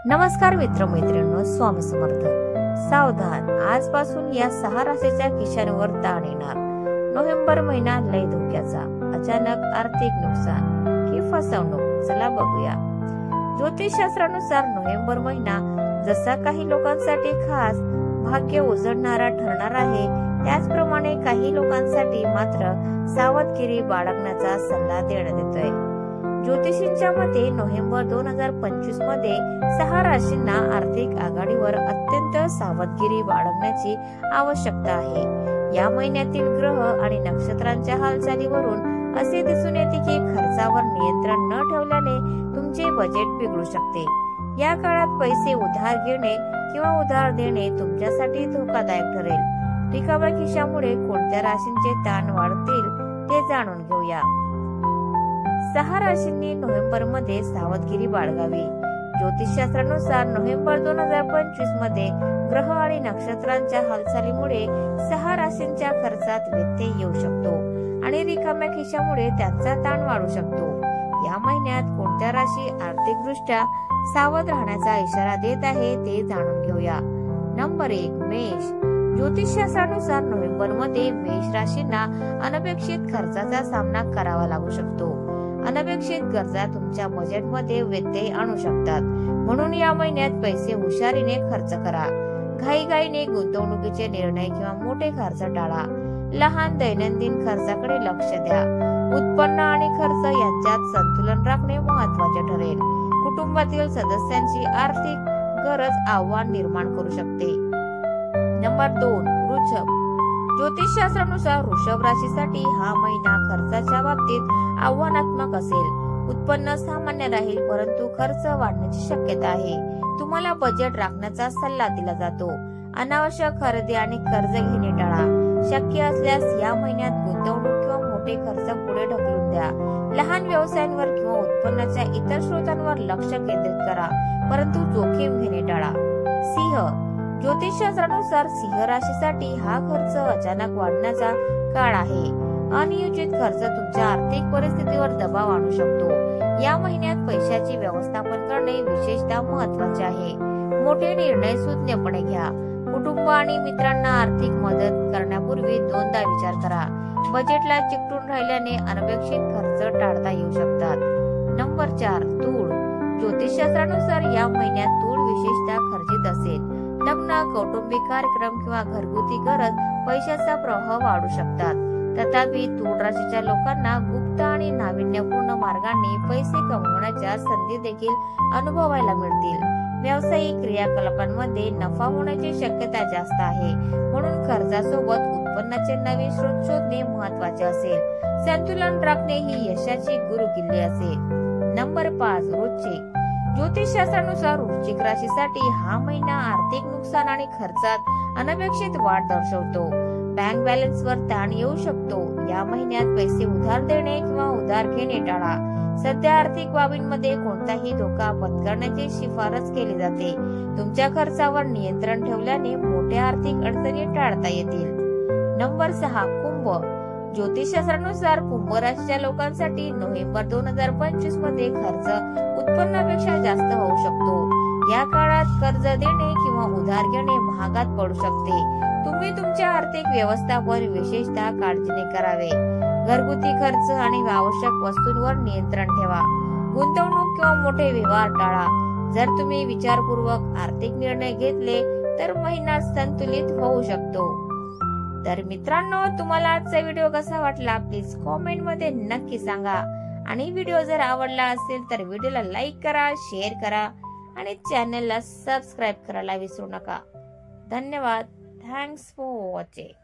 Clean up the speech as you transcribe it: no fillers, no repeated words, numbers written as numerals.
नमस्कार मित्रमैत्रिणींनो, स्वामी समर्थ. सावधान, आजपासून या 6 राशीच्या खिशांवर ताण येणार. नोव्हेंबर महिना लय धोक्याचा. अचानक आर्थिक नुकसान की फसवणूक, चला बघूया. ज्योतिषशास्त्रानुसार नोव्हेंबर महिना जसा काही लोकांसाठी खास भाग्य उजळणारा ठरणार आहे, त्याचप्रमाणे काही लोकांसाठी मात्र सावधगिरी बाळगण्याचा सल्ला देण्यात येतोय. ज्योतिषींच्या मते नोव्हेंबर 2025 मध्ये 6 राशींना आर्थिक आघाडीवर अत्यंत सावधगिरी बाळगण्याची आवश्यकता आहे. या महिन्यातील ग्रह आणि नक्षत्रांच्या हालचालीवरून असे दिसून येते की खर्चावर नियंत्रण न ठेवल्याने तुमचे बजेट बिघडू शकते. या काळात पैसे उधार घेणे किंवा उधार देणे तुमच्यासाठी धोकादायक ठरेल. रिकाम्या खिशामुळे कोणत्या राशींचे ताण वाढतील ते जाणून घेऊया. 6 राशींनी नोव्हेंबर मध्ये सावधगिरी बाळगावी. ज्योतिषशास्त्रानुसार नोव्हेंबर 2025 मध्ये ग्रह आणि नक्षत्रांच्या हालचालीमुळे 6 राशींच्या खर्चात व्यत्यय येऊ शकतो आणि रिकाम्या खिशामुळे त्यांचा ताण वाढू शकतो. या महिन्यात कोणत्या राशी आर्थिकदृष्ट्या सावध राहण्याचा इशारा देत आहे ते जाणून घेऊया. नंबर 1, मेष. ज्योतिषशास्त्रानुसार नोव्हेंबर मध्ये मेष राशींना अनपेक्षित खर्चाचा सामना करावा लागू शकतो. अनपेक्षित गरजा तुमच्या बजेटमध्ये व्यत्यय आणू शकतात, म्हणून या महिन्यात पैसे हुशारीने खर्च करा. घाईघाईने गुंतवणुकीचे निर्णय किंवा मोठे खर्च टाळा. लहान दैनंदिन खर्चाकडे लक्ष द्या. उत्पन्न आणि खर्च यांच्यात संतुलन राखणे महत्त्वाचे ठरेल. कुटुंबातील सदस्यांची आर्थिक गरज आव्हान निर्माण करू शकते. नंबर 2, वृषभ. ज्योतिषशास्त्रानुसार वृषभ राशीसाठी हा महिना खर्चाच्या बाबतीत आव्हानात्मक असेल. उत्पन्न सामान्य राहील, परंतु खर्च वाढण्याची शक्यता आहे. तुम्हाला बजेट राखण्याचा सल्ला दिला जातो. अनावश्यक खरेदी आणि कर्ज घेणे टाळा. शक्य असल्यास या महिन्यात गुंतवणूक किंवा मोठे खर्च पुढे ढकलून द्या. लहान व्यवसायांवर किंवा उत्पन्नाच्या इतर स्रोतांवर लक्ष केंद्रित करा, परंतु जोखीम घेणे टाळा. सिंह. ज्योतिषशास्त्रानुसार सिंह राशीसाठी हा खर्च अचानक वाढण्याचा काळ आहे. अनियोजित खर्च तुमच्या आर्थिक परिस्थितीवर दबाव आणू शकतो. या महिन्यात पैशाचे व्यवस्थापन करणे विशेषतः महत्त्वाचे आहे. मोठे निर्णय सुज्ञपणे घ्या. कुटुंब आणि मित्रांना आर्थिक मदत करण्यापूर्वी 2दा विचार करा. बजेटला चिकटून राहिल्याने अनपेक्षित खर्च टाळता येऊ शकतात. नंबर 4, तूळ. ज्योतिषशास्त्रानुसार या महिन्यात तूळ विशेषतः खर्चिक असेल. लग्न, कौटुंबिक कार्यक्रम किंवा घरगुती गरज पैशाचा प्रवाह वाढू शकतात. तथापि तूळ राशीच्या लोकांना गुप्त आणि नाविन्यपूर्ण मार्गांनी पैसे कमवण्याच्या संधी देखील अनुभवायला मिळतील. व्यावसायिक क्रियाकलापांमध्ये नफा होण्याची शक्यता जास्त आहे, म्हणून खर्चासोबत उत्पन्नाचे नवीन स्रोत शोधणे महत्त्वाचे असेल. संतुलन राखणे ही यशाची गुरुकिल्ली असेल. नंबर 5, वृश्चिक. ज्योतिषशास्त्रानुसार वृश्चिक राशीसाठी हा महिना आर्थिक नुकसान आणि खर्चात अनपेक्षित वाढ दर्शवतो. बँक बॅलन्सवर ताण येऊ शकतो. या महिन्यात पैसे उधार देणे किंवा उधार घेणे टाळा. सध्या आर्थिक बाबींमध्ये कोणताही धोका पत्करण्याची शिफारस केली जाते. तुमच्या खर्चावर नियंत्रण ठेवल्याने मोठ्या आर्थिक अडचणी टाळता येतील. नंबर 6, कुंभ. ज्योतिषशास्त्रानुसार कुंभ राशीच्या लोकांसाठी नोव्हेंबर 2025 मध्ये खर्च उत्पन्नापेक्षा जास्त होऊ शकतो. या काळात कर्ज देणे किंवा उधार घेणे महागात पडू शकते. तुम्ही तुमच्या आर्थिक व्यवस्थापन विशेषतः काळजीने करावे. घरगुती खर्च आणि आवश्यक वस्तूंवर नियंत्रण ठेवा. गुंतवणूक किंवा मोठे व्यवहार टाळा. जर तुम्ही विचारपूर्वक आर्थिक निर्णय घेतले तर महिना संतुलित होऊ शकतो. तर मित्रांनो, तुम्हाला आजचा व्हिडिओ कसा वाटला प्लीज कॉमेंट मध्ये नक्की सांगा. आणि व्हिडिओ जर आवडला असेल तर व्हिडिओला लाईक करा, शेअर करा आणि चॅनलला सबस्क्राईब करायला विसरू नका. धन्यवाद. Thanks for watching.